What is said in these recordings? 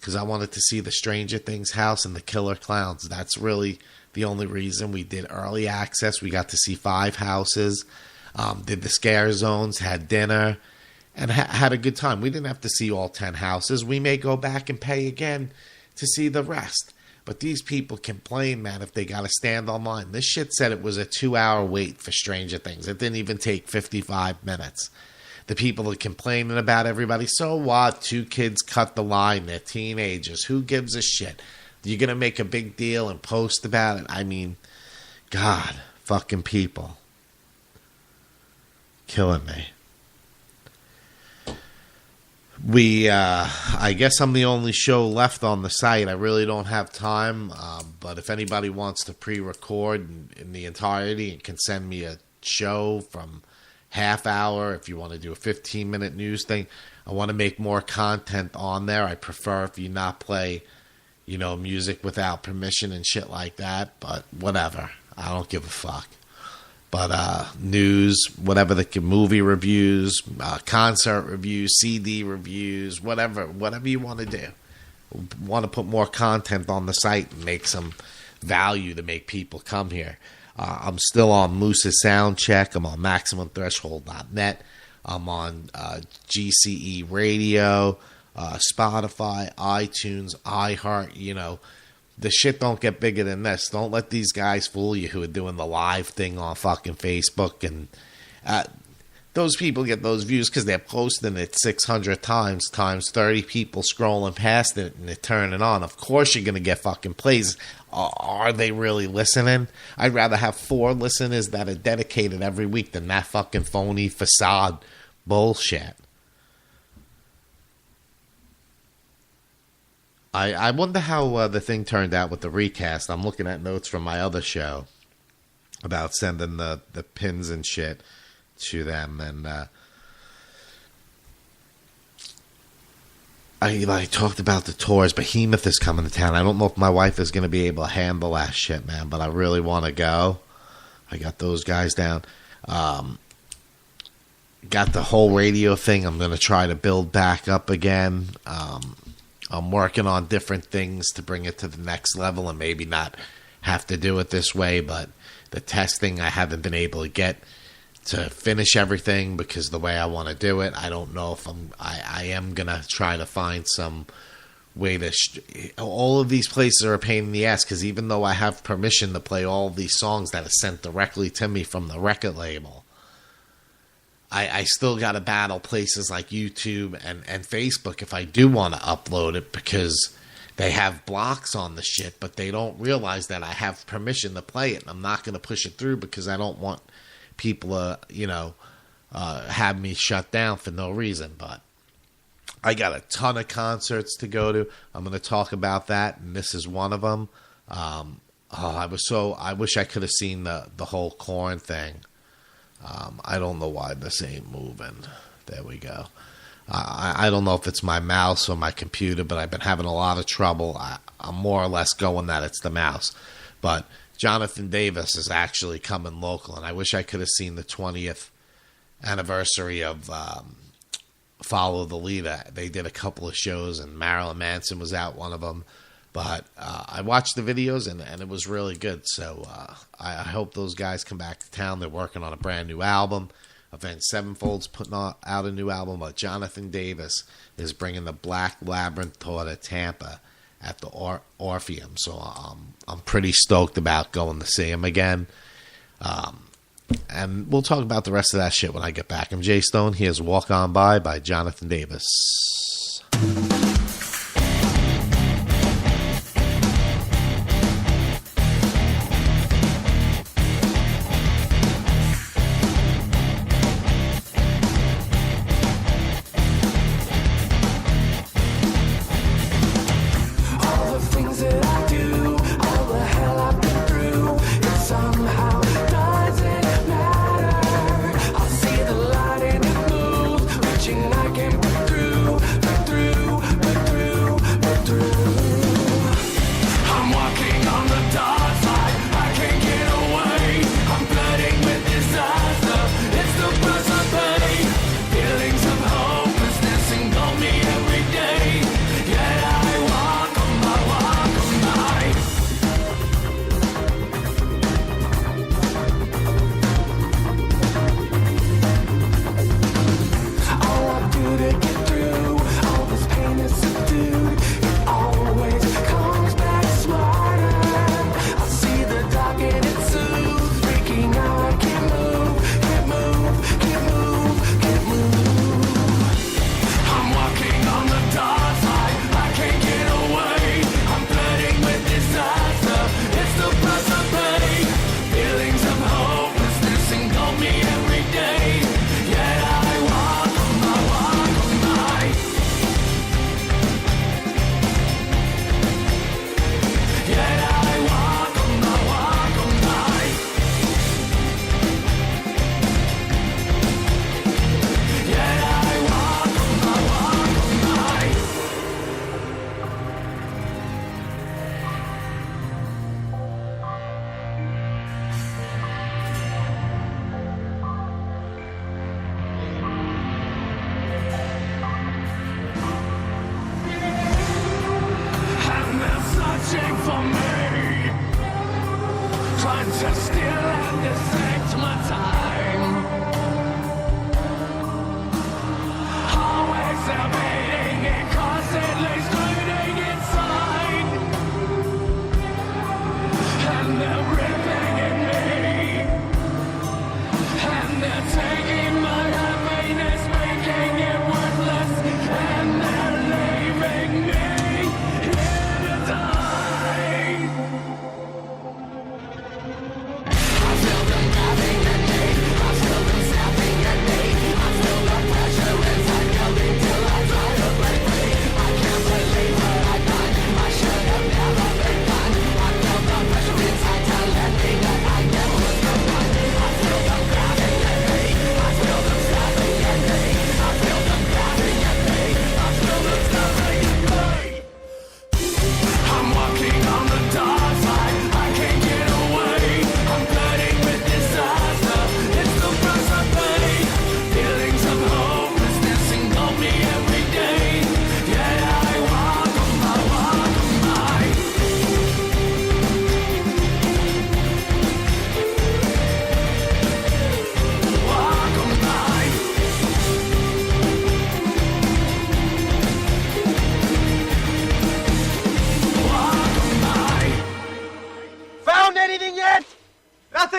because I wanted to see the Stranger Things house and the Killer Clowns. That's really the only reason we did early access. We got to see 5 houses, did the scare zones, had dinner, and had a good time. We didn't have to see all 10 houses. We may go back and pay again to see the rest. But these people complain, man, if they got to stand online. This shit said it was a 2-hour wait for Stranger Things. It didn't even take 55 minutes. The people are complaining about everybody. So what? 2 kids cut the line. They're teenagers. Who gives a shit? You're going to make a big deal and post about it? I mean, God, fucking people. Killing me. I guess I'm the only show left on the site. I really don't have time, but if anybody wants to pre-record in the entirety and can send me a show from half hour, if you want to do a 15-minute news thing, I want to make more content on there. I prefer if you not play, music without permission and shit like that, but whatever. I don't give a fuck. But news, whatever the movie reviews, concert reviews, CD reviews, whatever you want to do. Want to put more content on the site and make some value to make people come here. I'm still on Moose's Soundcheck. I'm on MaximumThreshold.net. I'm on GCE Radio, Spotify, iTunes, iHeart, The shit don't get bigger than this. Don't let these guys fool you who are doing the live thing on fucking Facebook. And those people get those views because they're posting it 600 times 30 people scrolling past it and they're turning on. Of course you're going to get fucking plays. Are they really listening? I'd rather have 4 listeners that are dedicated every week than that fucking phony facade bullshit. I wonder how the thing turned out with the recast. I'm looking at notes from my other show about sending the pins and shit to them. And I talked about the tours. Behemoth is coming to town. I don't know if my wife is going to be able to handle that shit, man, but I really want to go. I got those guys down. Got the whole radio thing. I'm going to try to build back up again. I'm working on different things to bring it to the next level and maybe not have to do it this way, but the testing I haven't been able to get to finish everything because the way I want to do it, I don't know if I am going to try to find some way to... all of these places are a pain in the ass because even though I have permission to play all of these songs that are sent directly to me from the record label, I still got to battle places like YouTube and Facebook if I do want to upload it because they have blocks on the shit, but they don't realize that I have permission to play it. And I'm not going to push it through because I don't want people to, have me shut down for no reason. But I got a ton of concerts to go to. I'm going to talk about that, and this is one of them. I wish I could have seen the whole Korn thing. I don't know why this ain't moving. There we go. I don't know if it's my mouse or my computer, but I've been having a lot of trouble. I'm more or less going that it's the mouse. But Jonathan Davis is actually coming local, and I wish I could have seen the 20th anniversary of Follow the Leader. They did a couple of shows, and Marilyn Manson was at one of them. But I watched the videos, and it was really good. So I hope those guys come back to town. They're working on a brand new album. Avenged Sevenfold's putting out a new album. But Jonathan Davis is bringing the Black Labyrinth tour to Tampa at the Orpheum. So I'm pretty stoked about going to see him again. And we'll talk about the rest of that shit when I get back. I'm Jay Stone. Here's Walk On by Jonathan Davis. Through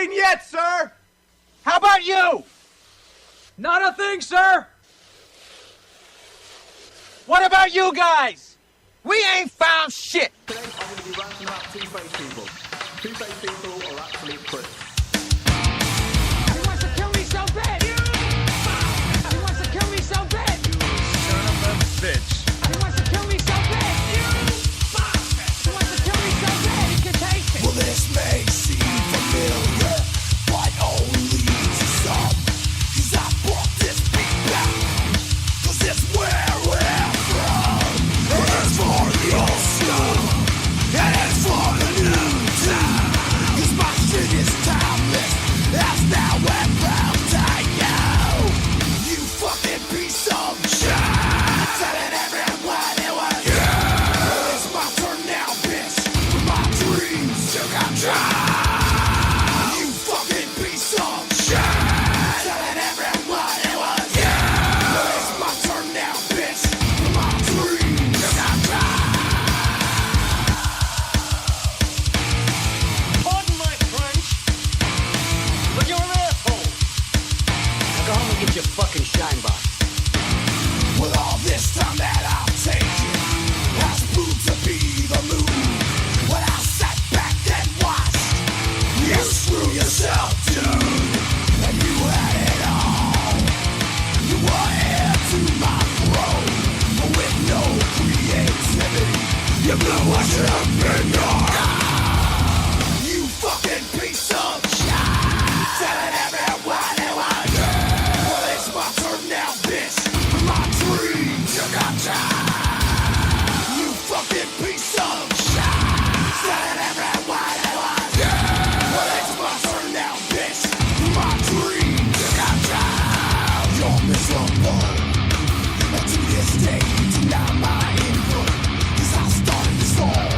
thing yet, sir! How about you? Not a thing, sir! What about you guys? We ain't found shit! Today I'm going to be ranting about two-faced people. Two-faced people are absolute pricks. He wants to kill me so bad! He wants to kill me so bad! Son of a bitch. He wants to kill me so bad! He wants to kill me so bad he can taste it! Well, this may seem familiar, but only to some. 'Cause I brought this beat back, 'cause it's where we're from. And it's for the old school, and it's for the new too. 'Cause my shit is timeless, as now we're proud to you. You fucking piece of shit, telling everyone it was you. Well, it's my turn now, bitch, for my dreams to come true. You fucking piece of shit, telling everyone it was you. Well, it's my turn now, bitch, for my dreams to come true. Pardon my French, but you're an asshole! Now go home and get your fucking shine box. With all this time that I've taken has proved to be the move. When I sat back and watched you screw yourself, dude, and you had it all. You were heir to my throne, but with no creativity, you blew what should have been yours. You fucking piece of shit, telling everyone it was you. Well, it's my turn now, bitch. My dreams you got time. You fucking piece of shit, telling everyone it was you. Well, it's my turn now, bitch. My dreams you got time. You're miserable, and to this day you deny my input. 'Cause I started this all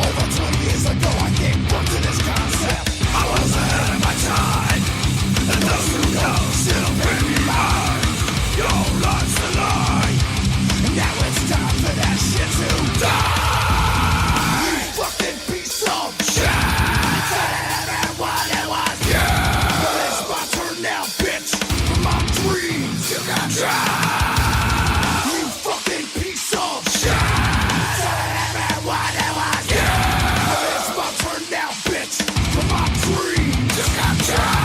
over 20 years ago. I gave birth to this concept. I was ahead of my time, and those who know still bring me mine. Your life's a lie. Now it's time for that shit to die. You fucking piece of shit, telling everyone it was you. Well, it's my turn now, bitch. For my dreams you got try. You fucking piece of shit, telling everyone it was you. Well, it's my turn now, bitch. For my dreams you got try.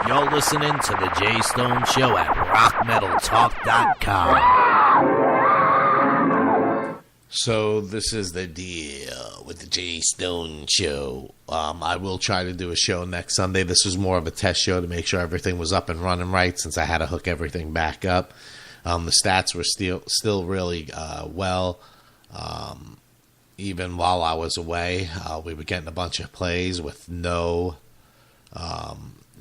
You're listening to The Jay Stone Show at ROCKmetalTALK.com. So this is the deal with the Jay Stone Show. I will try to do a show next Sunday. This was more of a test show to make sure everything was up and running right, since I had to hook everything back up. The stats were still really well. Even while I was away, we were getting a bunch of plays with no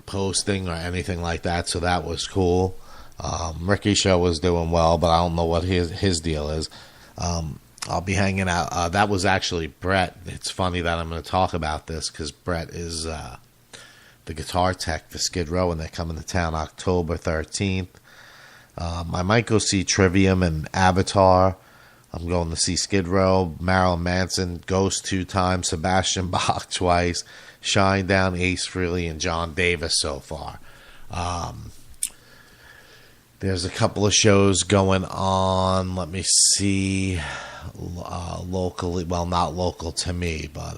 posting or anything like that, so that was cool. Ricky's show was doing well, but I don't know what his deal is. I'll be hanging out. That was actually Brett. It's funny that I'm going to talk about this because Brett is the guitar tech to Skid Row, and they're coming to town October 13th. I might go see Trivium and Avatar. I'm going to see Skid Row, Marilyn Manson, Ghost 2 times, Sebastian Bach twice, Shinedown, Ace Frehley, and John Davis so far. There's a couple of shows going on. Let me see. Locally, well, not local to me, but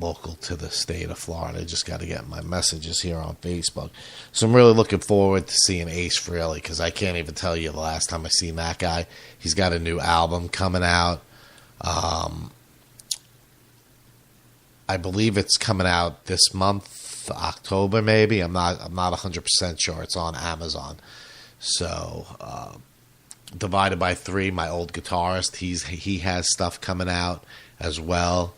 local to the state of Florida. I just got to get my messages here on Facebook. So I'm really looking forward to seeing Ace Frehley, because I can't even tell you the last time I seen that guy. He's got a new album coming out. I believe it's coming out this month, October maybe. I'm not 100% sure. It's on Amazon. So Divided by Three, my old guitarist, he has stuff coming out as well.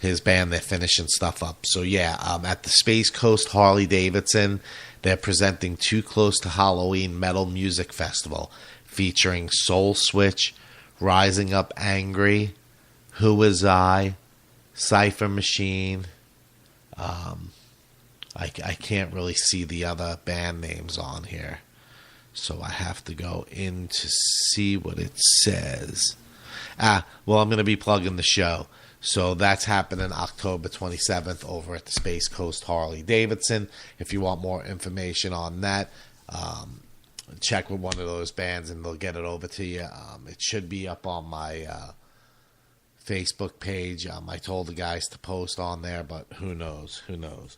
his band, they're finishing stuff up. So yeah, at the Space Coast Harley Davidson, they're presenting Too Close to Halloween Metal Music Festival, featuring Soul Switch, Rising Up Angry, Who Is I, Cypher Machine. I can't really see the other band names on here, so I have to go in to see what it says. Well, I'm going to be plugging the show. So that's happening October 27th over at the Space Coast Harley Davidson. If you want more information on that, check with one of those bands and they'll get it over to you. It should be up on my Facebook page. I told the guys to post on there, but who knows? Who knows?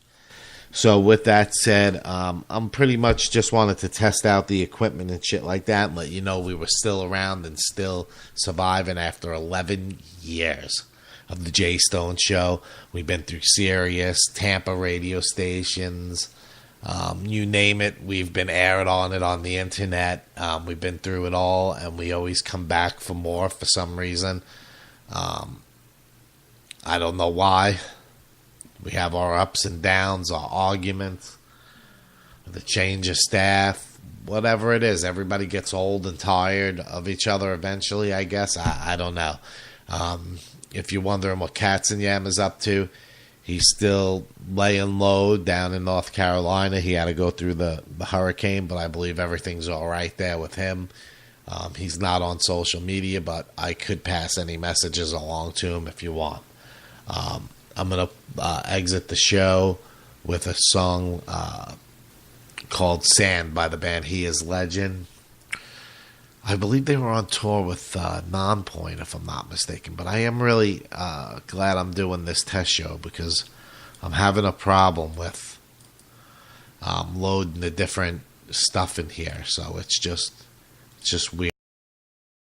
So with that said, I'm pretty much just wanted to test out the equipment and shit like that and let you know we were still around and still surviving after 11 years of the Jay Stone Show. We've been through Sirius, Tampa radio stations, you name it. We've been aired on it on the internet. We've been through it all, and we always come back for more for some reason. I don't know why. We have our ups and downs, our arguments, the change of staff, whatever it is. Everybody gets old and tired of each other eventually, I guess. I don't know. If you're wondering what Katzenjam is up to, he's still laying low down in North Carolina. He had to go through the hurricane, but I believe everything's all right there with him. He's not on social media, but I could pass any messages along to him if you want. I'm going to exit the show with a song called Sand by the band He Is Legend. I believe they were on tour with Nonpoint, if I'm not mistaken. But I am really glad I'm doing this test show because I'm having a problem with loading the different stuff in here. So it's just weird.